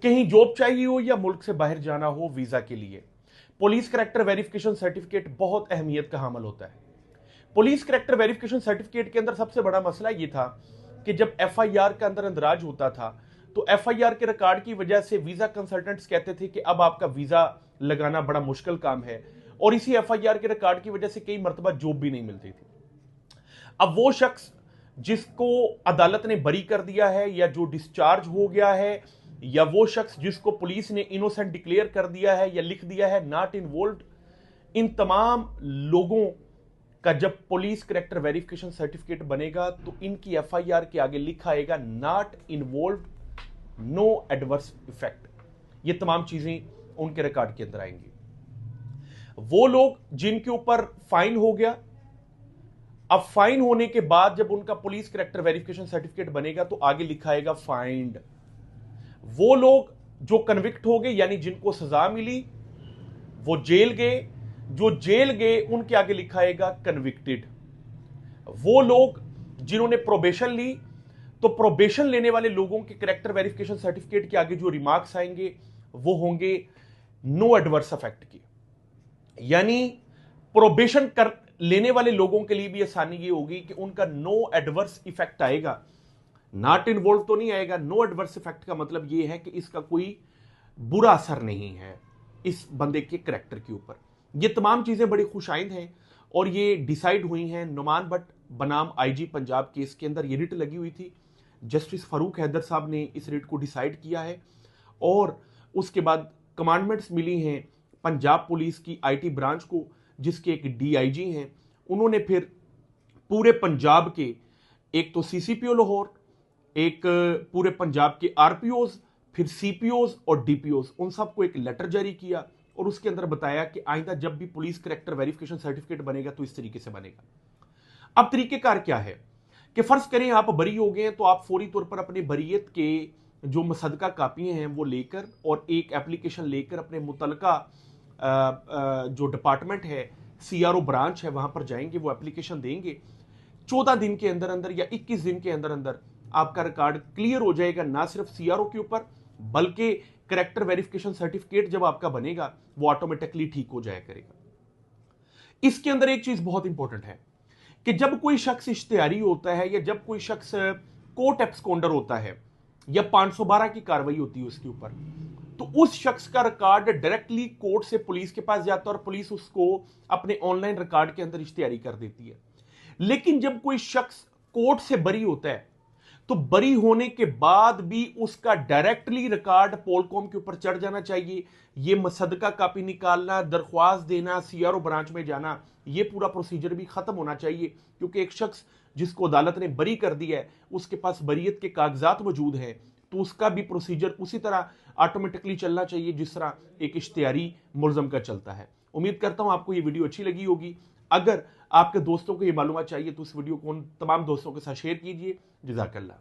कहीं जॉब चाहिए हो या मुल्क से बाहर जाना हो वीजा के लिए, पुलिस करैक्टर वेरिफिकेशन सर्टिफिकेट बहुत अहमियत का हामिल होता है। पुलिस करैक्टर वेरिफिकेशन सर्टिफिकेट के अंदर सबसे बड़ा मसला यह था कि जब एफआईआर का अंदर अंदराज होता था तो एफआईआर के रिकॉर्ड की वजह से वीजा कंसल्टेंट्स कहते थे कि अब आपका वीजा लगाना बड़ा मुश्किल काम है, और इसी एफआईआर के रिकॉर्ड की वजह से कई मरतबा जॉब भी नहीं मिलती थी। अब वो शख्स जिसको अदालत ने बरी कर दिया है या जो डिस्चार्ज हो गया है, या वो शख्स जिसको पुलिस ने इनोसेंट डिक्लेयर कर दिया है या लिख दिया है नॉट इन्वॉल्व्ड, इन तमाम लोगों का जब पुलिस करैक्टर वेरिफिकेशन सर्टिफिकेट बनेगा तो इनकी एफआईआर के आगे लिखा आएगा not involved, no adverse effect. ये तमाम चीजें उनके रिकॉर्ड के अंदर आएंगी। वो लोग जिनके ऊपर फाइन हो गया, अब फाइन होने के बाद जब उनका पुलिस करैक्टर वेरिफिकेशन सर्टिफिकेट बनेगा तो आगे लिखा आएगा फाइंड। वो लोग जो कन्विक्ट हो गए यानी जिनको सजा मिली, वो जेल गए, जो जेल गए उनके आगे लिखा आएगा कन्विक्टेड। वो लोग जिन्होंने प्रोबेशन ली, तो प्रोबेशन लेने वाले लोगों के करैक्टर वेरिफिकेशन सर्टिफिकेट के आगे जो रिमार्क्स आएंगे वो होंगे नो एडवर्स इफेक्ट की। यानी प्रोबेशन कर लेने वाले लोगों के लिए भी आसानी ये होगी कि उनका नो एडवर्स इफेक्ट आएगा, नॉट इन्वॉल्व तो नहीं आएगा। नो एडवर्स इफेक्ट का मतलब ये है कि इसका कोई बुरा असर नहीं है इस बंदे के करैक्टर के ऊपर। ये तमाम चीजें बड़ी खुशाइंद हैं और ये डिसाइड हुई हैं नुमान भट्ट बनाम आईजी पंजाब केस के अंदर। ये रिट लगी हुई थी, जस्टिस फारूक हैदर साहब ने इस रिट को डिसाइड किया है, और उसके बाद कमांडमेंट्स मिली हैं पंजाब पुलिस की आईटी ब्रांच को, जिसके एक डीआईजी हैं। उन्होंने फिर पूरे पंजाब के, एक तो सीसीपीओ लाहौर, एक पूरे पंजाब के आरपीओज, फिर सीपीओज और डीपीओज, उन सबको एक लेटर जारी किया और उसके अंदर बताया कि आइंदा जब भी पुलिस करैक्टर वेरिफिकेशन सर्टिफिकेट बनेगा तो इस तरीके से बनेगा। अब तरीकेकार क्या है कि फर्ज करें आप बरी हो गए तो आप फौरी तौर पर अपने बरीयत के जो मुसद्दका कापियां हैं वो लेकर और एक एप्लीकेशन लेकर अपने मुतलका जो डिपार्टमेंट है, सीआरओ ब्रांच है, वहां पर जाएंगे, वो एप्लीकेशन देंगे। 14 दिन के अंदर अंदर या 21 दिन के अंदर अंदर आपका रिकॉर्ड क्लियर हो जाएगा, ना सिर्फ सीआरओ के ऊपर बल्कि करैक्टर वेरिफिकेशन सर्टिफिकेट जब आपका बनेगा वो ऑटोमेटिकली ठीक हो जाया करेगा। इसके अंदर एक चीज बहुत इंपॉर्टेंट है कि जब कोई शख्स इश्तिहारी होता है या जब कोई शख्स कोर्ट एब्सकॉन्डर होता है या 512 की कार्रवाई होती है उसके ऊपर, तो उस शख्स का रिकॉर्ड डायरेक्टली कोर्ट से पुलिस के पास जाता है और पुलिस उसको अपने ऑनलाइन रिकॉर्ड के अंदर इश्तिहारी कर देती है। लेकिन जब कोई शख्स कोर्ट से बरी होता है तो बरी होने के बाद भी उसका डायरेक्टली रिकॉर्ड पोलकॉम के ऊपर चढ़ जाना चाहिए। यह मुसद्दका कापी निकालना, दरख्वास्त देना, सीआरओ ब्रांच में जाना, यह पूरा प्रोसीजर भी खत्म होना चाहिए, क्योंकि एक शख्स जिसको अदालत ने बरी कर दिया है उसके पास बरीयत के कागजात मौजूद हैं, तो उसका भी प्रोसीजर उसी तरह ऑटोमेटिकली चलना चाहिए जिस तरह एक इश्तिहारी मुल्ज़म का चलता है। उम्मीद करता हूं आपको यह वीडियो अच्छी लगी होगी। अगर आपके दोस्तों को यह मालूमात चाहिए तो इस वीडियो को उन तमाम दोस्तों के साथ शेयर कीजिए। जज़ाकल्लाह।